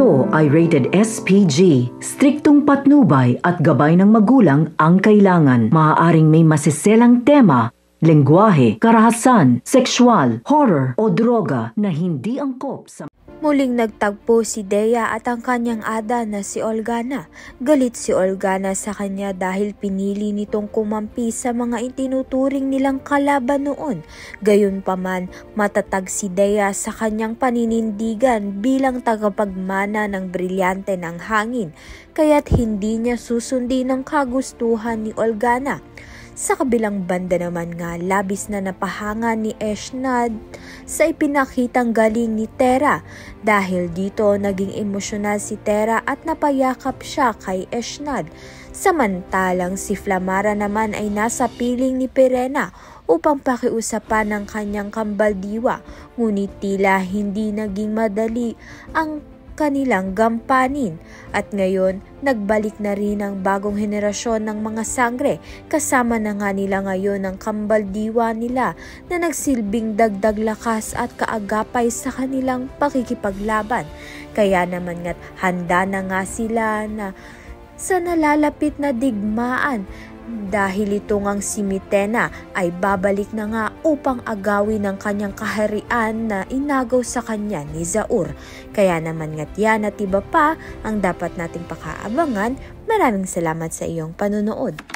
Ito ay rated SPG. Striktong patnubay at gabay ng magulang ang kailangan. Maaaring may masiselang tema, lengguwahe, karahasan, sexual, horror o droga na hindi angkop sa... Muling nagtagpo si Dea at ang kanyang ada na si Olgana. Galit si Olgana sa kanya dahil pinili nitong kumampi sa mga itinuturing nilang kalaban noon. Gayunpaman, matatag si Dea sa kanyang paninindigan bilang tagapagmana ng brilyante ng hangin, kaya't hindi niya susundin ang kagustuhan ni Olgana. Sa kabilang banda naman nga, labis na napahanga ni Eshnad sa ipinakitang galing ni Tera. Dahil dito, naging emosyonal si Tera at napayakap siya kay Eshnad. Samantalang si Flamara naman ay nasa piling ni Pirena upang pakiusapan ng kanyang kambaldiwa. Ngunit tila hindi naging madali ang kanilang gampanin at ngayon nagbalik na rin ang bagong henerasyon ng mga sangre, kasama na nga nila ngayon ang kambaldiwa nila na nagsilbing dagdag lakas at kaagapay sa kanilang pakikipaglaban. Kaya naman nga't handa na nga sila na sa nalalapit na digmaan dahil ito ngang si Mitena ay babalik na nga upang agawin ang kanyang kaharian na inagaw sa kanya ni Zaur. Kaya naman nga't yan at iba pa ang dapat nating pakaabangan. Maraming salamat sa iyong panunood.